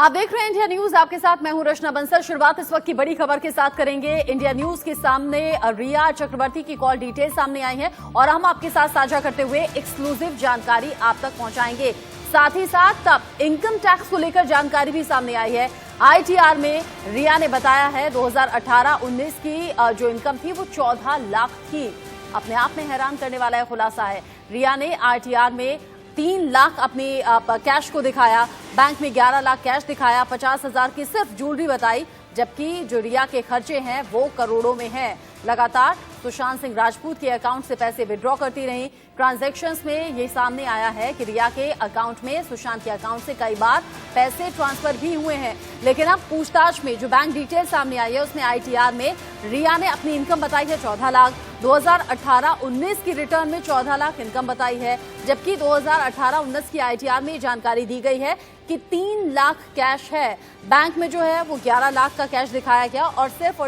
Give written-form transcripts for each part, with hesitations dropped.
आप देख रहे हैं इंडिया न्यूज, आपके साथ मैं हूं रचना बंसल। शुरुआत इस वक्त की बड़ी खबर के साथ करेंगे। इंडिया न्यूज के सामने रिया चक्रवर्ती की कॉल डिटेल सामने आई है और हम आपके साथ साझा करते हुए एक्सक्लूसिव जानकारी आप तक पहुंचाएंगे। साथ ही साथ तब इनकम टैक्स को लेकर जानकारी भी सामने आई है। आईटीआर में रिया ने बताया है 2018-19 की जो इनकम थी वो 14 लाख थी। अपने आप में हैरान करने वाला यह खुलासा है। रिया ने आईटीआर में 3 लाख अपनी कैश को दिखाया, बैंक में 11 लाख कैश दिखाया, 50,000 की सिर्फ ज्वेलरी बताई, जबकि जो रिया के खर्चे हैं वो करोड़ों में हैं। लगातार सुशांत सिंह राजपूत के अकाउंट से पैसे विड्रॉ करती रही। ट्रांजैक्शंस में ये सामने आया है कि रिया के अकाउंट में सुशांत के अकाउंट से कई बार पैसे ट्रांसफर भी हुए हैं। लेकिन अब पूछताछ में जो बैंक डिटेल सामने आई है उसमें आईटीआर में रिया ने अपनी इनकम बताई है 14 लाख। 2018-19 की रिटर्न में 14 लाख इनकम बताई है, जबकि 2018-19 की आईटीआर में जानकारी दी गई है कि 3 लाख कैश है। बैंक में जो है वो 11 लाख का कैश दिखाया गया और सिर्फ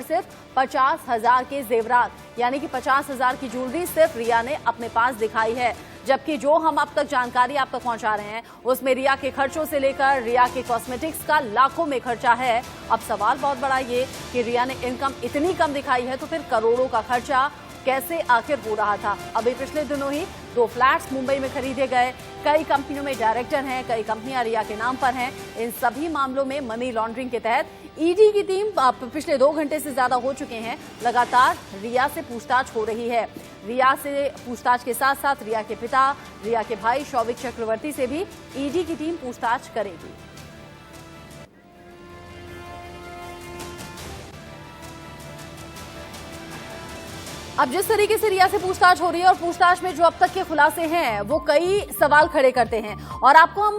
50,000 के जेवरात यानी कि 50,000 की ज्वेलरी सिर्फ रिया ने अपने पास दिखाई है। जबकि जो हम अब तक जानकारी आप तक पहुंचा रहे हैं उसमें रिया के खर्चों से लेकर रिया के कॉस्मेटिक्स का लाखों में खर्चा है। अब सवाल बहुत बड़ा ये कि रिया ने इनकम इतनी कम दिखाई है तो फिर करोड़ों का खर्चा कैसे आखिर हो रहा था। अभी पिछले दिनों ही 2 फ्लैट्स मुंबई में खरीदे गए। कई कंपनियों में डायरेक्टर हैं, कई कंपनियां रिया के नाम पर हैं। इन सभी मामलों में मनी लॉन्ड्रिंग के तहत ईडी की टीम पिछले 2 घंटे से ज्यादा हो चुके हैं, लगातार रिया से पूछताछ हो रही है। रिया से पूछताछ के साथ साथ रिया के पिता, रिया के भाई शौविक चक्रवर्ती से भी ईडी की टीम पूछताछ करेगी। अब जिस तरीके से रिया से पूछताछ हो रही है और पूछताछ में जो अब तक के खुलासे हैं वो कई सवाल खड़े करते हैं और आपको हम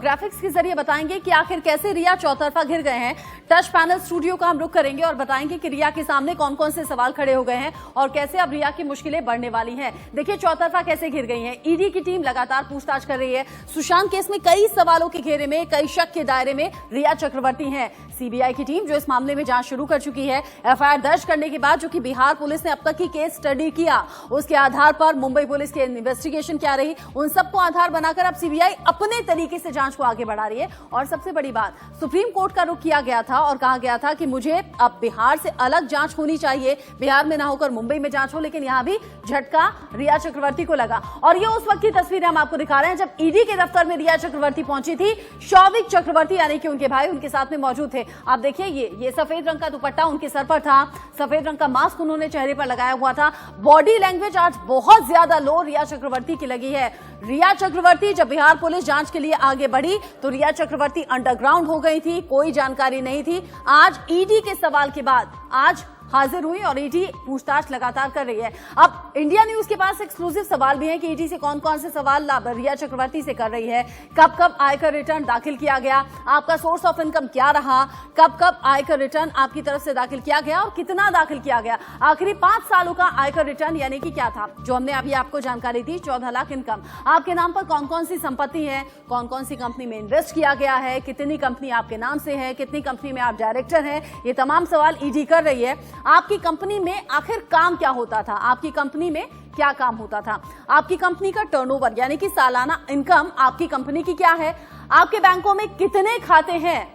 ग्राफिक्स के जरिए बताएंगे कि आखिर कैसे रिया चौतरफा घिर गए हैं। टच पैनल स्टूडियो का हम रुख करेंगे और बताएंगे कि रिया के सामने कौन कौन से सवाल खड़े हो गए हैं और कैसे अब रिया की मुश्किलें बढ़ने वाली हैं। देखिए चौतरफा कैसे घिर गई हैं। ईडी की टीम लगातार पूछताछ कर रही है। सुशांत केस में कई सवालों के घेरे में, कई शक के दायरे में रिया चक्रवर्ती हैं। सीबीआई की टीम जो इस मामले में जांच शुरू कर चुकी है। एफआईआर दर्ज करने के बाद जो कि बिहार पुलिस ने अब तक की केस स्टडी किया उसके आधार पर मुंबई पुलिस की इन्वेस्टिगेशन क्या रही, उन सबको आधार बनाकर अब सीबीआई अपने तरीके से जांच को आगे बढ़ा रही है। और सबसे बड़ी बात, सुप्रीम कोर्ट का रुख किया गया था और कहा गया था कि मुझे अब बिहार से अलग जांच होनी चाहिए, बिहार में ना होकर मुंबई में जांच हो। लेकिन यहां भी झटका रिया चक्रवर्ती को लगा और ये उस वक्त की तस्वीरें हम आपको दिखा रहे हैं जब ईडी के दफ्तर में रिया चक्रवर्ती पहुंची थी। शौविक चक्रवर्ती यानी कि उनके भाई उनके साथ में मौजूद थे। आप देखिए ये सफेद रंग का दुपट्टा उनके सर पर था, सफेद रंग का मास्क उन्होंने चेहरे पर लगाया हुआ था। बॉडी लैंग्वेज आज बहुत ज्यादा लो रिया चक्रवर्ती की लगी है। रिया चक्रवर्ती जब बिहार पुलिस जांच के लिए आगे बढ़ी तो रिया चक्रवर्ती अंडरग्राउंड हो गई थी, कोई जानकारी नहीं थी। आज ईडी के सवाल के बाद आज हाजिर हुई और ईडी पूछताछ लगातार कर रही है। अब इंडिया न्यूज के पास एक्सक्लूसिव सवाल भी है कि ईडी से कौन कौन से सवाल रिया चक्रवर्ती से कर रही है। कब कब आयकर रिटर्न दाखिल किया गया, आपका सोर्स ऑफ इनकम क्या रहा, कब कब आयकर रिटर्न आपकी तरफ से दाखिल किया गया और कितना दाखिल किया गया, आखिरी 5 सालों का आयकर रिटर्न यानी कि क्या था जो हमने अभी आपको जानकारी दी। 14 लाख इनकम, आपके नाम पर कौन कौन सी संपत्ति है, कौन कौन सी कंपनी में इन्वेस्ट किया गया है, कितनी कंपनी आपके नाम से है, कितनी कंपनी में आप डायरेक्टर हैं, ये तमाम सवाल ईडी कर रही है। आपकी कंपनी में आखिर काम क्या होता था, आपकी कंपनी में क्या काम होता था, आपकी कंपनी का टर्नओवर यानी कि सालाना इनकम आपकी कंपनी की क्या है, आपके बैंकों में कितने खाते हैं,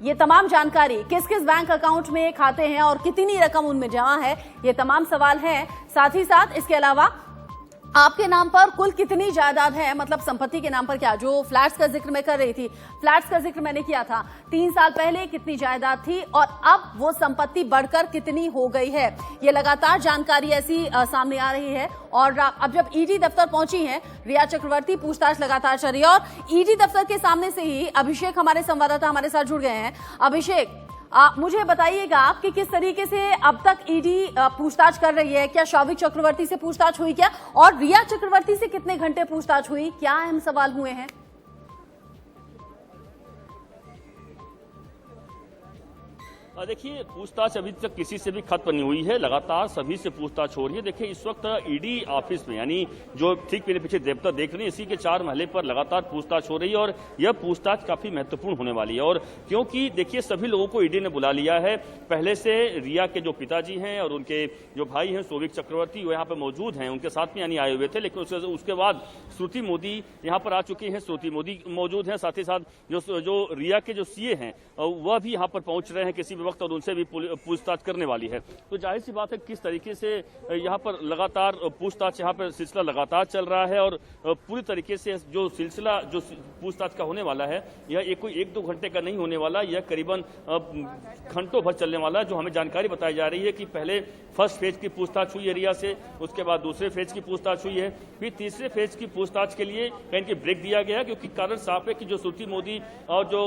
ये तमाम जानकारी, किस किस बैंक अकाउंट में खाते हैं और कितनी रकम उनमें जमा है, ये तमाम सवाल हैं। साथ ही साथ इसके अलावा आपके नाम पर कुल कितनी जायदाद है, मतलब संपत्ति के नाम पर क्या, जो फ्लैट्स का जिक्र मैं कर रही थी, फ्लैट्स का जिक्र मैंने किया था, 3 साल पहले कितनी जायदाद थी और अब वो संपत्ति बढ़कर कितनी हो गई है। ये लगातार जानकारी ऐसी सामने आ रही है। और अब जब ईडी दफ्तर पहुंची है रिया चक्रवर्ती, पूछताछ लगातार चल रही है और ईडी दफ्तर के सामने से ही अभिषेक हमारे संवाददाता हमारे साथ जुड़ गए हैं। अभिषेक, मुझे बताइएगा आप कि किस तरीके से अब तक ईडी पूछताछ कर रही है। क्या शौविक चक्रवर्ती से पूछताछ हुई क्या और रिया चक्रवर्ती से कितने घंटे पूछताछ हुई, क्या अहम सवाल हुए हैं? देखिए, पूछताछ अभी तक किसी से भी खत्म नहीं हुई है, लगातार सभी से पूछताछ हो रही है। देखिए, इस वक्त ईडी ऑफिस में, यानी जो ठीक मेरे पीछे देवता देख रहे हैं, इसी के 4 महले पर लगातार पूछताछ हो रही है और यह पूछताछ काफी महत्वपूर्ण होने वाली है। और क्योंकि देखिए, सभी लोगों को ईडी ने बुला लिया है। पहले से रिया के जो पिताजी हैं और उनके जो भाई हैं सौविक चक्रवर्ती, वो यहाँ पर मौजूद हैं, उनके साथ में यानी आए हुए थे। लेकिन उसके बाद श्रुति मोदी यहाँ पर आ चुकी हैं, श्रुति मोदी मौजूद हैं, साथ ही साथ जो रिया के जो सीए हैं वह भी यहाँ पर पहुंच रहे हैं किसी भी वक्त, और उनसे भी पूछताछ करने वाली है। तो जाहिर सी बात है किस तरीके से यहाँ पर लगातार पूछताछ, यहाँ पर सिलसिला लगातार चल रहा है और पूरी तरीके से जो सिलसिला जो पूछताछ का होने वाला है, यह कोई 1-2 घंटे का नहीं होने वाला, यह करीबन घंटों भर चलने वाला है। जो हमें जानकारी बताई जा रही है कि पहले फर्स्ट फेज की पूछताछ हुई है रिया से, उसके बाद दूसरे फेज की पूछताछ हुई है, फिर तीसरे फेज की पूछताछ के लिए कहीं कि ब्रेक दिया गया, क्योंकि कारण साफ है कि जो श्रुति मोदी और जो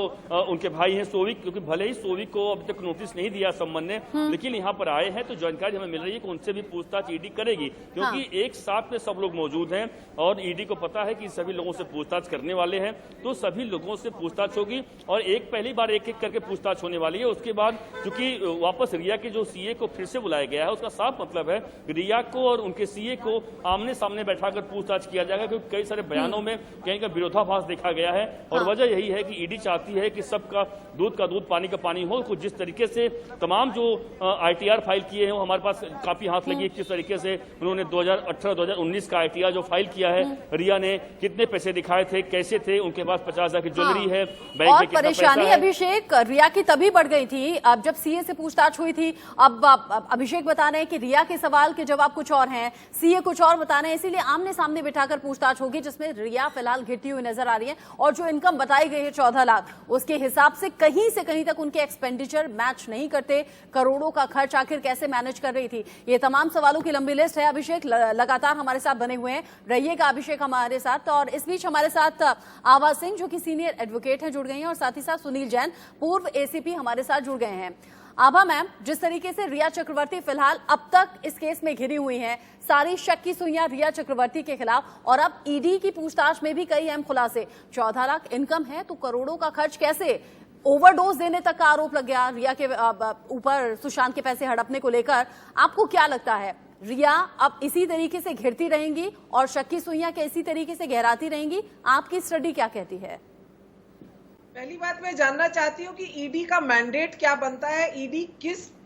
उनके भाई हैं सौविक, क्योंकि भले ही सौविक को अभी तक नोटिस नहीं दिया संबंध ने, लेकिन यहाँ पर आए हैं तो जानकारी हमें मिल रही है कि उनसे भी पूछताछ ईडी करेगी, क्योंकि एक साथ में सब लोग मौजूद हैं और ईडी को पता है कि सभी लोगों से पूछताछ करने वाले हैं। तो सभी लोगों से पूछताछ होगी और पहली बार एक एक करके पूछताछ होने वाली है। उसके बाद चूंकि वापस रिया के जो सीए को फिर से बुलाया गया है, उसका साफ मतलब है रिया को और उनके सीए को आमने सामने बैठाकर पूछताछ किया जाएगा, क्योंकि कई सारे बयानों में कहीं का विरोधाभास देखा गया है। और वजह यही है कि ईडी चाहती है कि सबका दूध का दूध पानी का पानी हो। कुछ जिस तरीके से तमाम जो आईटीआर फाइल किए हैं वो हमारे पास काफी हाथ लगी है, किस तरीके से उन्होंने 2018-2019 का आईटीआर जो फाइल किया है, रिया ने कितने पैसे दिखाए थे, कैसे थे, उनके पास 50,000 की ज्वेलरी है, बैंक और में कितना परेशानी पैसा है। अभिषेक रिया की तभी बढ़ गई थी अब जब सीए से पूछताछ हुई थी। अब अभिषेक बता रहे हैं कि रिया के सवाल के जवाब कुछ और हैं, सीए कुछ और बता रहे हैं, इसीलिए आमने सामने बिठाकर पूछताछ होगी, जिसमें रिया फिलहाल घिरती हुई नजर आ रही है। और जो इनकम बताई गई है 14 लाख, उसके हिसाब से कहीं तक उनके एक्सपेंडिचर मैच नहीं करते। करोड़ों का खर्च आखिर कैसे मैनेज कर रही थी? ये तमाम सवालों की लंबी लिस्ट है। अभिषेक लगातार हमारे साथ बने हुए हैं, रहिएगा अभिषेक हमारे साथ। और इस बीच हमारे साथ आभा सिंह जो कि सीनियर एडवोकेट हैं जुड़ गई हैं, और साथ ही साथ सुनील जैन पूर्व एसीपी हमारे साथ जुड़ गए हैं। आभा मैम, जिस तरीके से रिया चक्रवर्ती फिलहाल अब तक इस केस में घिरी हुई हैं, सारी शक की सुइयां रिया चक्रवर्ती के खिलाफ, और अब ईडी की पूछताछ में भी कई अहम खुलासे। 14 लाख इनकम है तो करोड़ों का खर्च कैसे? ओवरडोज देने तक का आरोप लग गया रिया के ऊपर सुशांत के पैसे हड़पने को लेकर। आपको क्या लगता है, रिया अब इसी तरीके से घिरती रहेंगी और शक की सुइयां इसी तरीके से गहराती रहेंगी? आपकी स्टडी क्या कहती है? पहली बात मैं जानना चाहती हूँ कि ईडी का मैंडेट क्या बनता है, ईडी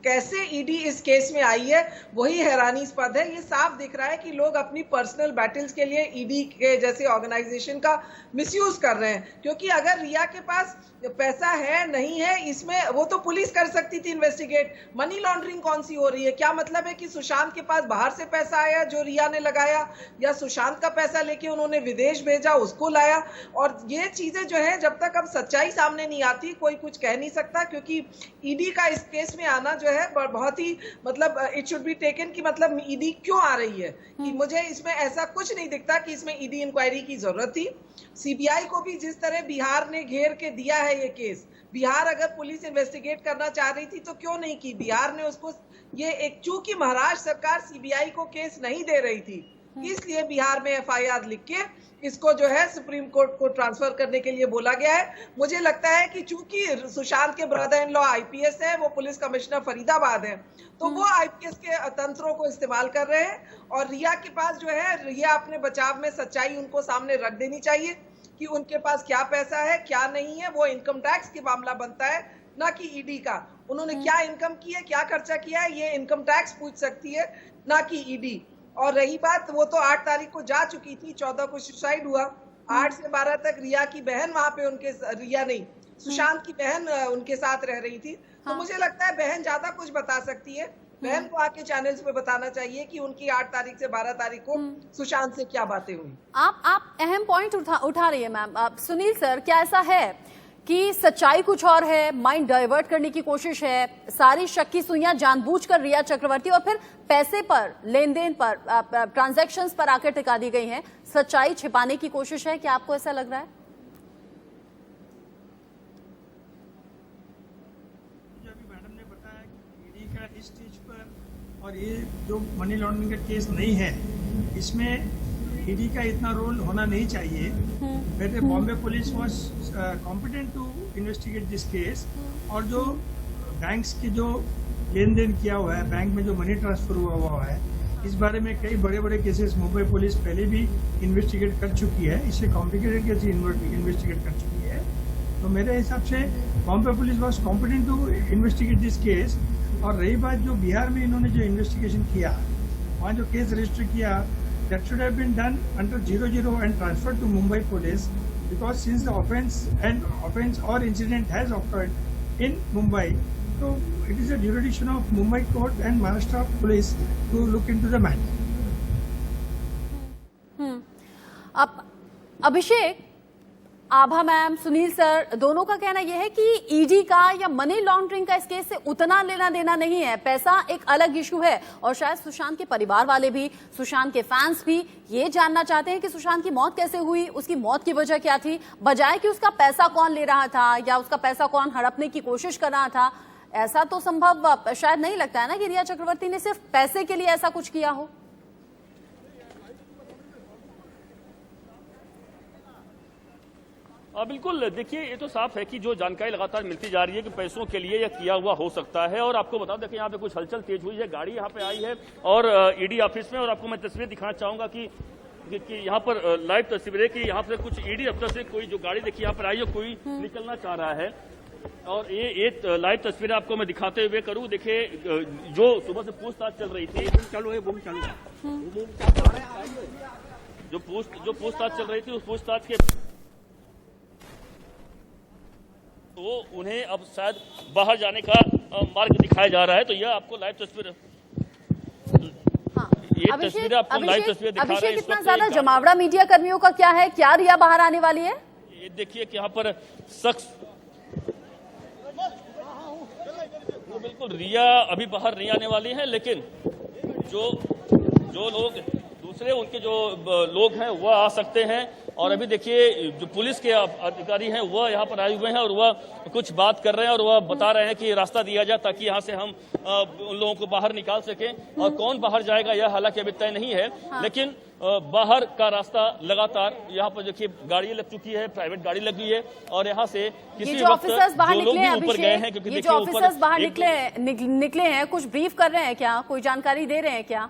कैसे ईडी इस केस में आई है, वही हैरानीस्पद है। ये साफ दिख रहा है कि लोग अपनी पर्सनल बैटल्स के लिए ईडी के जैसे ऑर्गेनाइजेशन का मिसयूज कर रहे हैं। क्योंकि अगर रिया के पास पैसा है नहीं है, इसमें वो तो पुलिस कर सकती थी इन्वेस्टिगेट। मनी लॉन्ड्रिंग कौन सी हो रही है? क्या मतलब है कि सुशांत के पास बाहर से पैसा आया जो रिया ने लगाया, या सुशांत का पैसा लेके उन्होंने विदेश भेजा उसको लाया? और ये चीजें जो है जब तक अब सच्चाई सामने नहीं आती कोई कुछ कह नहीं सकता। क्योंकि ईडी का इस केस में आना जो है बहुत ही मतलब इट शुड बी टेकन कि मतलब ईडी क्यों आ रही है, कि मुझे इसमें ऐसा कुछ नहीं दिखता कि इसमें ईडी इंक्वायरी की जरूरत थी। सीबीआई को भी जिस तरह बिहार ने घेर के दिया है ये केस, बिहार अगर पुलिस इन्वेस्टिगेट करना चाह रही थी तो क्यों नहीं की? बिहार ने उसको ये एक, चूंकि महाराष्ट्र सरकार सीबीआई को केस नहीं दे रही थी, इसलिए बिहार में एफआईआर लिख के इसको जो है सुप्रीम कोर्ट को ट्रांसफर करने के लिए बोला गया है। मुझे लगता है कि चूंकि सुशांत के ब्रदर इन लॉ आईपीएस है, वो पुलिस कमिश्नर फरीदाबाद है, तो वो आईपीएस के तंत्रों को इस्तेमाल कर रहे हैं। और रिया के पास जो है, रिया अपने बचाव में सच्चाई उनको सामने रख देनी चाहिए कि उनके पास क्या पैसा है क्या नहीं है। वो इनकम टैक्स की मामला बनता है, ना कि ईडी का। उन्होंने क्या इनकम की है, क्या खर्चा किया है, ये इनकम टैक्स पूछ सकती है, ना कि ईडी। और रही बात, वो तो 8 तारीख को जा चुकी थी, 14 को सुसाइड हुआ। 8 से 12 तक रिया की बहन वहां पे उनके, रिया नहीं सुशांत की बहन उनके साथ रह रही थी। तो मुझे लगता है बहन ज्यादा कुछ बता सकती है। बहन को आके चैनल्स पे बताना चाहिए कि उनकी 8 तारीख से 12 तारीख को सुशांत से क्या बातें हुई। आप अहम पॉइंट उठा रही है मैम। सुनील सर, क्या ऐसा है कि सच्चाई कुछ और है, माइंड डाइवर्ट करने की कोशिश है, सारी शक की सुइयां जानबूझकर रिया चक्रवर्ती और फिर पैसे पर, लेन देन पर, ट्रांजैक्शंस पर आकर टिका दी गई हैं, सच्चाई छिपाने की कोशिश है? क्या आपको ऐसा लग रहा है? जो अभी मैडम ने बताया कि ईडी का इस स्टेज पर, और ये जो मनी लॉन्ड्रिंग का केस नहीं है, इसमें ईडी का इतना रोल होना नहीं चाहिए। Bombay police was competent to investigate this case. और जो बैंक्स की जो लेन देन किया हुआ है, बैंक में जो मनी ट्रांसफर हुआ है, इस बारे में कई बड़े बड़े केसेस मुंबई पुलिस पहले भी इन्वेस्टिगेट कर चुकी है। इससे कॉम्प्लिकेटेड केस इन्वेस्टिगेट कर चुकी है। तो मेरे हिसाब से Bombay police was competent to investigate this case. और रही बात जो बिहार में इन्होंने जो इन्वेस्टिगेशन किया, वहाँ जो केस रजिस्टर किया, that should have been done under 00 and transfer to Mumbai police, because since the offence और incident has occurred in Mumbai, so it is a jurisdiction of Mumbai court and Maharashtra police to look into the matter. अब अभिषेक, आभा ma'am, Sunil sir, दोनों का कहना यह है कि ED का या मनी लॉन्ड्रिंग का इस केस से उतना लेना देना नहीं है। पैसा एक अलग इशू है और शायद सुशांत के परिवार वाले भी, सुशांत के फैंस भी ये जानना चाहते हैं कि सुशांत की मौत कैसे हुई, उसकी मौत की वजह क्या थी, बजाय कि उसका पैसा कौन ले रहा था या उसका पैसा कौन हड़पने की कोशिश कर रहा था। ऐसा तो संभव शायद नहीं लगता है ना कि रिया चक्रवर्ती ने सिर्फ पैसे के लिए ऐसा कुछ किया हो। बिल्कुल, देखिए ये तो साफ है कि जो जानकारी लगातार मिलती जा रही है कि पैसों के लिए यह किया हुआ हो सकता है। और आपको बता दें कि यहाँ पे कुछ हलचल तेज हुई है, गाड़ी यहाँ पे आई है और ईडी ऑफिस में, और आपको मैं तस्वीर दिखाना चाहूंगा कि यहाँ पर लाइव तस्वीर है कि यहाँ पर कुछ ईडी दफ्तर से कोई जो गाड़ी देखिए यहाँ पर आई है, कोई निकलना चाह रहा है। और ये लाइव तस्वीर आपको मैं दिखाते हुए करूं। देखिए जो सुबह से पूछताछ चल रही थी, जो पूछताछ चल रही थी, उस पूछताछ के तो उन्हें अब शायद बाहर जाने का मार्ग दिखाया जा रहा है। तो यह आपको लाइव तस्वीर, ये तस्वीर आपको लाइव तस्वीर दिखा रहे हैं। इतना ज्यादा जमावड़ा मीडिया कर्मियों का क्या है, क्या रिया बाहर आने वाली है? ये देखिए कि यहाँ पर शख्स, बिल्कुल रिया अभी बाहर नहीं आने वाली है, लेकिन जो लोग दूसरे उनके जो लोग हैं वह आ सकते हैं। और अभी देखिए जो पुलिस के अधिकारी हैं वह यहाँ पर आए हुए हैं और वह कुछ बात कर रहे हैं और वह बता रहे हैं कि रास्ता दिया जाए ताकि यहाँ से हम उन लोगों को बाहर निकाल सकें। और कौन बाहर जाएगा यह हालांकि अभी तय नहीं है, लेकिन बाहर का रास्ता लगातार यहाँ पर देखिए गाड़ी लग चुकी है, प्राइवेट गाड़ी लगी है। और यहाँ से किसी वक्त जो लोग भी ऊपर गए हैं, क्योंकि देखिए ऑफिसर्स बाहर निकले हैं, कुछ ब्रीफ कर रहे हैं क्या, कोई जानकारी दे रहे हैं क्या?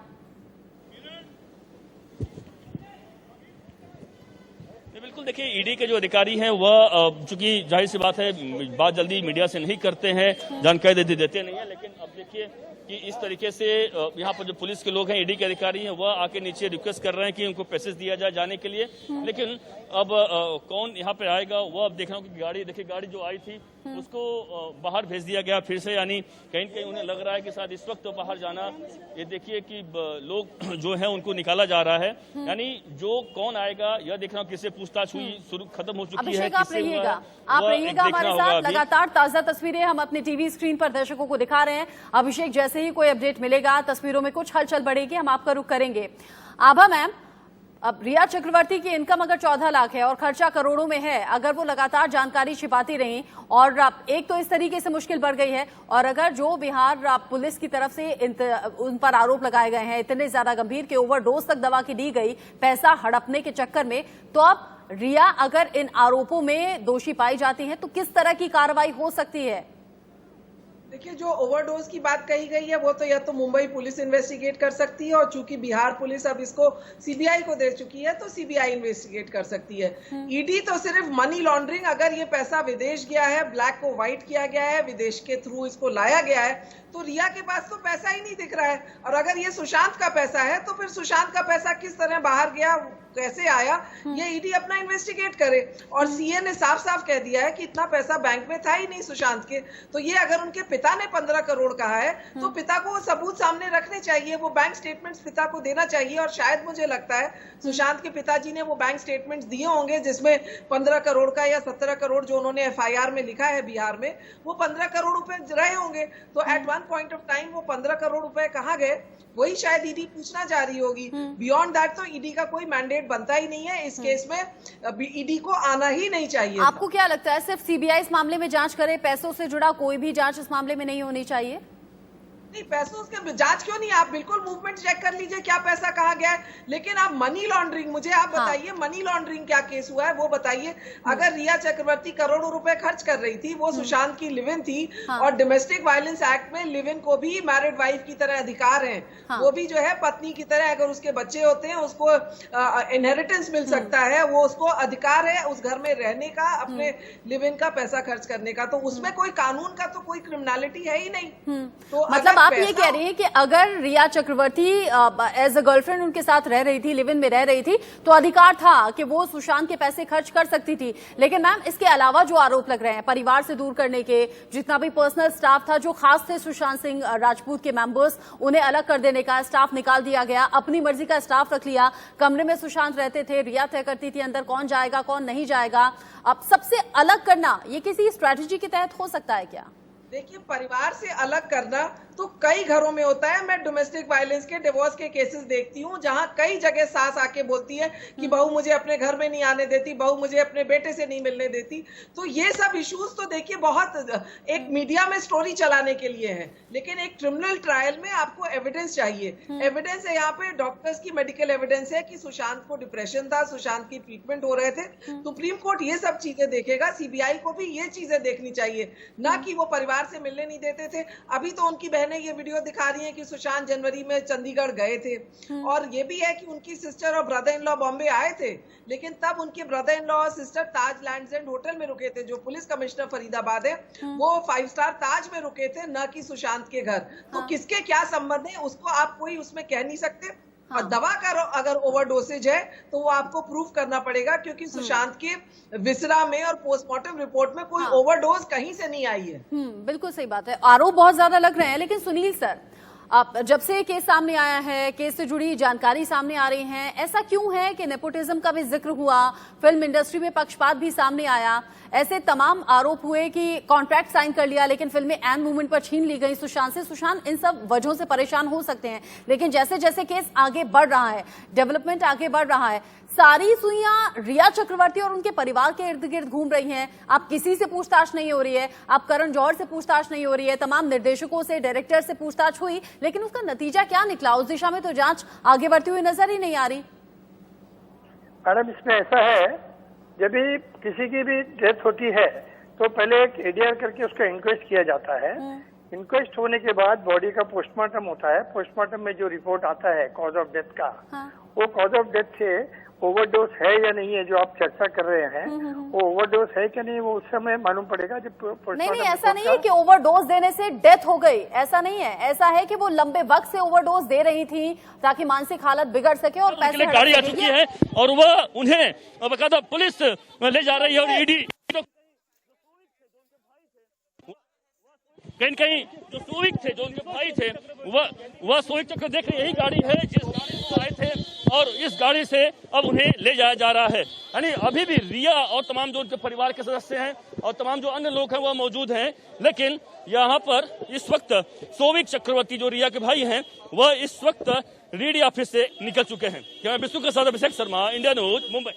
बिल्कुल, देखिए ईडी के जो अधिकारी हैं वह चूंकि जाहिर सी बात है बात जल्दी मीडिया से नहीं करते हैं, जानकारी देते नहीं है। लेकिन अब देखिए कि इस तरीके से यहाँ पर जो पुलिस के लोग हैं, ईडी के अधिकारी हैं, वह आके नीचे रिक्वेस्ट कर रहे हैं कि उनको पैसेज दिया जाए जाने के लिए। लेकिन अब कौन यहाँ पे आएगा वह अब देख रहा हूँ कि गाड़ी, देखिए गाड़ी जो आई थी उसको बाहर भेज दिया गया फिर से, यानी कहीं न कहीं उन्हें लग रहा है कि शायद इस वक्त तो बाहर जाना, ये देखिए कि लोग जो है उनको निकाला जा रहा है। यानी जो कौन आएगा यह देख रहा हूँ, किससे पूछताछ हुई, शुरू खत्म हो चुकी है। आप रहिएगा हमारे साथ, लगातार ताजा तस्वीरें हम अपने टीवी स्क्रीन पर दर्शकों को दिखा रहे हैं। अभिषेक, जैसे ही कोई अपडेट मिलेगा, तस्वीरों में कुछ हलचल बढ़ेगी, हम आपका रुख करेंगे। आभा मैम, अब रिया चक्रवर्ती की इनकम अगर 14 लाख है और खर्चा करोड़ों में है, अगर वो लगातार जानकारी छिपाती रही और एक तो इस तरीके से मुश्किल बढ़ गई है, और अगर जो बिहार पुलिस की तरफ से उन पर आरोप लगाए गए हैं इतने ज्यादा गंभीर के ओवरडोज तक दवा की दी गई पैसा हड़पने के चक्कर में, तो अब रिया अगर इन आरोपों में दोषी पाई जाती है तो किस तरह की कार्रवाई हो सकती है? देखिए, जो ओवरडोज की बात कही गई है वो तो या तो मुंबई पुलिस इन्वेस्टिगेट कर सकती है, और चूंकि बिहार पुलिस अब इसको सीबीआई को दे चुकी है तो सीबीआई इन्वेस्टिगेट कर सकती है। ईडी तो सिर्फ मनी लॉन्ड्रिंग, अगर ये पैसा विदेश गया है, ब्लैक को व्हाइट किया गया है, विदेश के थ्रू इसको लाया गया है, तो रिया के पास तो पैसा ही नहीं दिख रहा है। और अगर ये सुशांत का पैसा है तो फिर सुशांत का पैसा किस तरह बाहर गया, कैसे आया, ये ईडी अपना इन्वेस्टिगेट करे। और सीए ने साफ साफ कह दिया है कि इतना पैसा बैंक में था ही नहीं सुशांत के। तो ये अगर उनके पिता ने 15 करोड़ कहा है तो पिता को सबूत सामने रखने चाहिए, वो बैंक स्टेटमेंट्स पिता को देना चाहिए। और शायद मुझे लगता है सुशांत के पिताजी ने वो बैंक स्टेटमेंट्स दिए होंगे जिसमें 15 करोड़ का या 17 करोड़ जो उन्होंने एफआईआर में लिखा है बिहार में, वो 15 करोड़ रुपए रहे होंगे। तो at one point of time वो 15 करोड़ रुपए कहाँ गए, वही शायद ईडी पूछना जा रही होगी। बियॉन्ड दैट तो ईडी का कोई मैंडेट बनता ही नहीं है इस केस में, ईडी को आना ही नहीं चाहिए। आपको क्या लगता है सिर्फ सीबीआई इस मामले में जांच करे, पैसों से जुड़ा कोई भी जांच इस मामले में नहीं होनी चाहिए? नहीं, पैसों के जांच क्यों नहीं? आप बिल्कुल मूवमेंट चेक कर लीजिए, क्या पैसा कहाँ गया है। लेकिन आप मनी लॉन्ड्रिंग, मुझे आप बताइए मनी लॉन्ड्रिंग क्या केस हुआ है वो बताइए। अगर रिया चक्रवर्ती करोड़ों रुपए खर्च कर रही थी, वो सुशांत की लिव इन थी, और डोमेस्टिक वायलेंस एक्ट में लिव इन को भी मैरिड वाइफ की तरह अधिकार है। वो भी जो है पत्नी की तरह, अगर उसके बच्चे होते हैं उसको इनहेरिटेंस मिल सकता है, वो उसको अधिकार है उस घर में रहने का, अपने लिव इन का पैसा खर्च करने का। तो उसमें कोई कानून का तो कोई क्रिमिनलिटी है ही नहीं। तो मतलब आप ये कह रही हैं कि अगर रिया चक्रवर्ती एज अ गर्लफ्रेंड उनके साथ रह रही थी, लिव इन में रह रही थी, तो अधिकार था कि वो सुशांत के पैसे खर्च कर सकती थी। लेकिन मैम, इसके अलावा जो आरोप लग रहे हैं परिवार से दूर करने के, जितना भी पर्सनल स्टाफ था जो खास थे सुशांत सिंह राजपूत के मेंबर्स, उन्हें अलग कर देने का, स्टाफ निकाल दिया गया, अपनी मर्जी का स्टाफ रख लिया, कमरे में सुशांत रहते थे, रिया तय करती थी अंदर कौन जाएगा कौन नहीं जाएगा। अब सबसे अलग करना ये किसी स्ट्रैटेजी के तहत हो सकता है क्या? देखिए, परिवार से अलग करना तो कई घरों में होता है। मैं डोमेस्टिक वायलेंस के, डिवोर्स के केसेस देखती हूँ जहां कई जगह सास आके बोलती है कि बहू मुझे अपने घर में नहीं आने देती, बहू मुझे अपने बेटे से नहीं मिलने देती। तो ये सब इश्यूज तो देखिए बहुत एक मीडिया में स्टोरी चलाने के लिए है, लेकिन एक क्रिमिनल ट्रायल में आपको एविडेंस चाहिए। एविडेंस है यहाँ पे, डॉक्टर्स की मेडिकल एविडेंस है कि सुशांत को डिप्रेशन था, सुशांत की ट्रीटमेंट हो रहे थे। सुप्रीम कोर्ट ये सब चीजें देखेगा, सीबीआई को भी ये चीजें देखनी चाहिए, ना कि वो परिवार से मिलने नहीं देते थे। अभी तो उनकी बहनें ये वीडियो दिखा रही हैं कि सुशांत जनवरी में चंडीगढ़ गए थे, और ये भी है कि उनकी सिस्टर और ब्रदर इन लॉ बॉम्बे आए थे, लेकिन तब उनके ब्रदर इन लॉ और sister Taj lands and hotel में रुके थे, जो पुलिस कमिश्नर फरीदाबाद है, वो 5 स्टार ताज में रुके थे, न कि सुशांत के घर। तो किसके क्या संबंध है उसको आप कोई उसमें कह नहीं सकते। और दवा का अगर ओवरडोसेज है तो वो आपको प्रूफ करना पड़ेगा, क्योंकि सुशांत के विसरा में और पोस्टमार्टम रिपोर्ट में कोई ओवरडोज कहीं से नहीं आई है। बिल्कुल सही बात है। आरोप बहुत ज्यादा लग रहे हैं, लेकिन सुनील सर, अब जब से केस सामने आया है, केस से जुड़ी जानकारी सामने आ रही है, ऐसा क्यों है कि नेपोटिज्म का भी जिक्र हुआ, फिल्म इंडस्ट्री में पक्षपात भी सामने आया, ऐसे तमाम आरोप हुए कि कॉन्ट्रैक्ट साइन कर लिया लेकिन फिल्में एन मूवमेंट पर छीन ली गई सुशांत से। सुशांत इन सब वजहों से परेशान हो सकते हैं, लेकिन जैसे जैसे केस आगे बढ़ रहा है, डेवलपमेंट आगे बढ़ रहा है, सारी सुइयां रिया चक्रवर्ती और उनके परिवार के इर्द गिर्द घूम रही हैं। आप किसी से पूछताछ नहीं हो रही है, आप करण जौहर से पूछताछ नहीं हो रही है, तमाम निर्देशकों से, डायरेक्टर से पूछताछ हुई, लेकिन उसका नतीजा क्या निकला? उस दिशा में तो जांच आगे बढ़ती हुई नजर ही नहीं आ रही। मैडम, इसमें ऐसा है, जब भी किसी की भी डेथ होती है तो पहले एक एडीआर करके उसका इंक्वेस्ट किया जाता है। इंक्वेस्ट होने के बाद बॉडी का पोस्टमार्टम होता है। पोस्टमार्टम में जो रिपोर्ट आता है कॉज ऑफ डेथ का, वो कॉज ऑफ डेथ से ओवरडोज है या नहीं है, जो आप चर्चा कर रहे हैं, वो ओवरडोज है कि नहीं, वो उस समय मालूम पड़ेगा जब नहीं, ऐसा नहीं है कि ओवरडोज देने से डेथ हो गई, ऐसा नहीं है। ऐसा है कि वो लंबे वक्त से ओवरडोज दे रही थी ताकि मानसिक हालत बिगड़ सके और पैसे गाड़ी आ चुकी है और वह उन्हें बकायदा पुलिस ले जा रही है। और ईडी कहीं कहीं जो सोविक थे, जो उनके भाई थे, वह सोविक चक्र देख रहे, यही गाड़ी है जिस गाड़ी से आए थे, और इस गाड़ी से अब उन्हें ले जाया जा रहा है। यानी अभी भी रिया और तमाम जो उनके परिवार के सदस्य हैं और तमाम जो अन्य लोग हैं वह मौजूद हैं, लेकिन यहाँ पर इस वक्त सोविक चक्रवर्ती जो रिया के भाई हैं वह इस वक्त रीडी ऑफिस से निकल चुके हैं। क्या बिस्सू के साथ अभिषेक शर्मा, इंडिया न्यूज, मुंबई।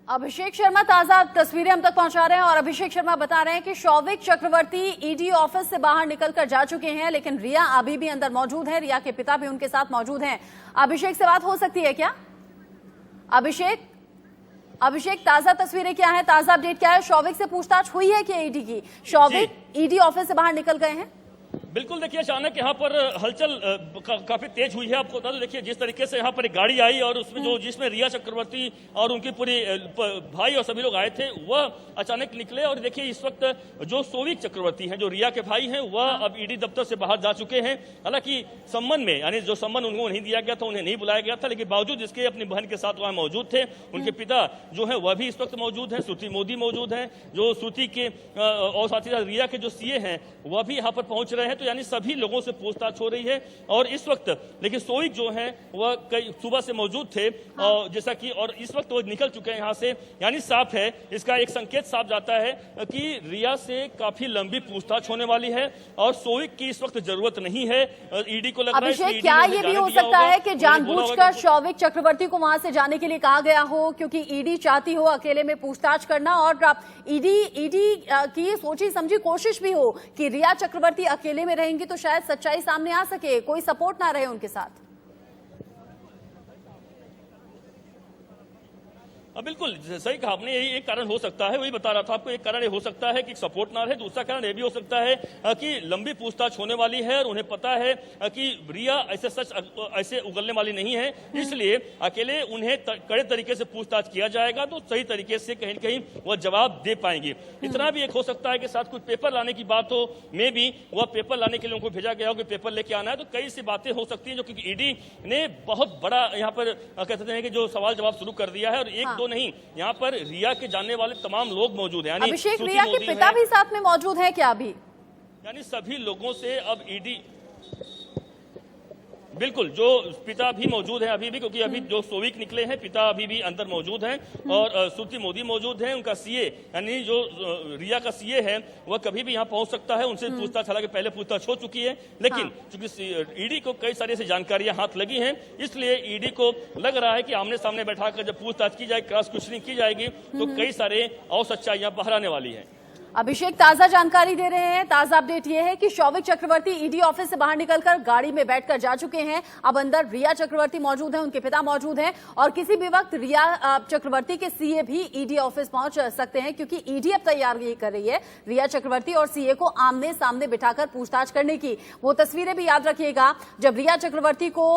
अभिषेक शर्मा ताजा तस्वीरें हम तक पहुंचा रहे हैं, और अभिषेक शर्मा बता रहे हैं कि शौविक चक्रवर्ती ईडी ऑफिस से बाहर निकलकर जा चुके हैं, लेकिन रिया अभी भी अंदर मौजूद है, रिया के पिता भी उनके साथ मौजूद हैं। अभिषेक से बात हो सकती है क्या? अभिषेक, ताजा तस्वीरें क्या है, ताजा अपडेट क्या है? शौविक से पूछताछ हुई है क्या ईडी की? शौविक ईडी ऑफिस से बाहर निकल गए हैं? बिल्कुल, देखिए अचानक यहाँ पर हलचल काफी तेज हुई है। आपको बता दो, देखिए जिस तरीके से यहाँ पर एक गाड़ी आई और उसमें जिसमें रिया चक्रवर्ती और उनकी पूरी भाई और सभी लोग आए थे, वह अचानक निकले। और देखिए इस वक्त जो सोविक चक्रवर्ती हैं, जो रिया के भाई हैं, वह अब ईडी दफ्तर से बाहर जा चुके हैं। हालांकि सम्मन में, यानी जो सम्मन उनको नहीं दिया गया था, उन्हें नहीं बुलाया गया था, लेकिन बावजूद इसके अपनी बहन के साथ वहां मौजूद थे। उनके पिता जो है वह भी इस वक्त मौजूद है, श्रुति मोदी मौजूद है, जो श्रुति के और साथ ही साथ रिया के जो सीए हैं वह भी यहाँ पर पहुंच रहे हैं। तो यानी सभी लोगों से पूछताछ हो रही है। और इस वक्त लेकिन सोविक जो है वह कई सुबह से मौजूद थे, जैसा कि, और इस वक्त वो निकल चुके हैं यहाँ से। यानी साफ है, इसका एक संकेत साफ जाता है कि रिया से काफी लंबी पूछताछ होने वाली है और सोविक की इस वक्त जरूरत नहीं है। ईडी को लग रहा है, अभिषेक, क्या ये भी हो सकता है कि जानबूझकर शौविक चक्रवर्ती को वहां से जाने के लिए कहा गया हो, क्योंकि ईडी चाहती हो अकेले में पूछताछ करना, और ईडी की सोची समझी कोशिश भी हो कि रिया चक्रवर्ती अकेले में रहेंगी तो शायद सच्चाई सामने आ सके, कोई सपोर्ट ना रहे उनके साथ। बिल्कुल सही कहा आपने, यही एक कारण हो सकता है, वही बता रहा था आपको। एक कारण ये हो सकता है कि सपोर्ट ना रहे, दूसरा कारण ये भी हो सकता है कि लंबी पूछताछ होने वाली है और उन्हें पता है कि रिया ऐसे सच ऐसे उगलने वाली नहीं है, इसलिए अकेले उन्हें कड़े तरीके से पूछताछ किया जाएगा तो सही तरीके से कहीं न कहीं वह जवाब दे पाएंगे। इतना भी एक हो सकता है कि साथ कुछ पेपर लाने की बात हो, मे भी वह पेपर लाने के लिए उनको भेजा गया हो कि पेपर लेके आना है, तो कई सी बातें हो सकती हैं जो कि ईडी ने बहुत बड़ा यहाँ पर कहते हैं कि जो सवाल जवाब शुरू कर दिया है। और एक दो नहीं, यहाँ पर रिया के जानने वाले तमाम लोग मौजूद हैं। अभिषेक, रिया के पिता भी साथ में मौजूद हैं क्या अभी? यानी सभी लोगों से अब ईडी, बिल्कुल जो पिता भी मौजूद हैं अभी भी, क्योंकि अभी जो सोविक निकले हैं पिता अभी भी अंदर मौजूद हैं और श्रुति मोदी मौजूद हैं। उनका सीए यानी जो रिया का सीए है वह कभी भी यहाँ पहुंच सकता है, उनसे पूछताछ, हालांकि पहले पूछताछ हो चुकी है, लेकिन चूंकि ईडी को कई सारी ऐसी जानकारियां हाथ लगी हैं, इसलिए ईडी को लग रहा है कि आमने सामने बैठाकर जब पूछताछ की जाएगी, क्रॉस क्वेश्चनिंग की जाएगी, तो कई सारे और सच्चाइयां बाहर आने वाली है। अभिषेक ताजा जानकारी दे रहे हैं। ताजा अपडेट ये है कि शौविक चक्रवर्ती ईडी ऑफिस से बाहर निकलकर गाड़ी में बैठकर जा चुके हैं। अब अंदर रिया चक्रवर्ती मौजूद हैं, उनके पिता मौजूद हैं और किसी भी वक्त रिया चक्रवर्ती के सीए भी ईडी ऑफिस पहुंच सकते हैं, क्योंकि ईडी अब तैयारी कर रही है रिया चक्रवर्ती और सीए को आमने सामने बिठाकर पूछताछ करने की। वो तस्वीरें भी याद रखिएगा जब रिया चक्रवर्ती को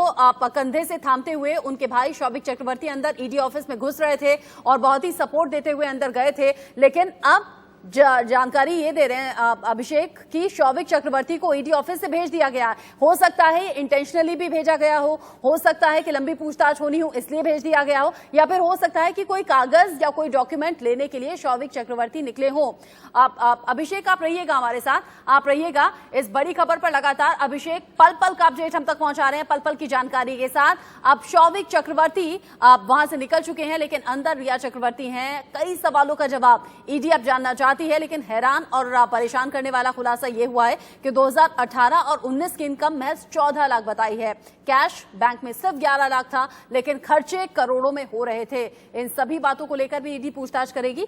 कंधे से थामते हुए उनके भाई शौविक चक्रवर्ती अंदर ईडी ऑफिस में घुस रहे थे और बहुत ही सपोर्ट देते हुए अंदर गए थे। लेकिन अब जानकारी ये दे रहे हैं अभिषेक कि शौविक चक्रवर्ती को ईडी ऑफिस से भेज दिया गया। हो सकता है इंटेंशनली भी भेजा गया हो सकता है कि लंबी पूछताछ होनी हो इसलिए भेज दिया गया हो, या फिर हो सकता है कि कोई कागज या कोई डॉक्यूमेंट लेने के लिए शौविक चक्रवर्ती निकले हों। अभिषेक आप रहिएगा हमारे साथ, आप रहिएगा इस बड़ी खबर पर लगातार। अभिषेक, पल पल का अपडेट हम तक पहुंचा रहे हैं, पल पल की जानकारी के साथ। अब शौविक चक्रवर्ती वहां से निकल चुके हैं, लेकिन अंदर रिया चक्रवर्ती हैं। कई सवालों का जवाब ईडी अब जानना चाहती है, लेकिन हैरान और परेशान करने वाला खुलासा यह हुआ है कि 2018 और 19 की इनकम महज 14 लाख बताई है। कैश बैंक में सिर्फ 11 लाख था, लेकिन खर्चे करोड़ों में हो रहे थे। इन सभी बातों को लेकर भी ईडी पूछताछ करेगी।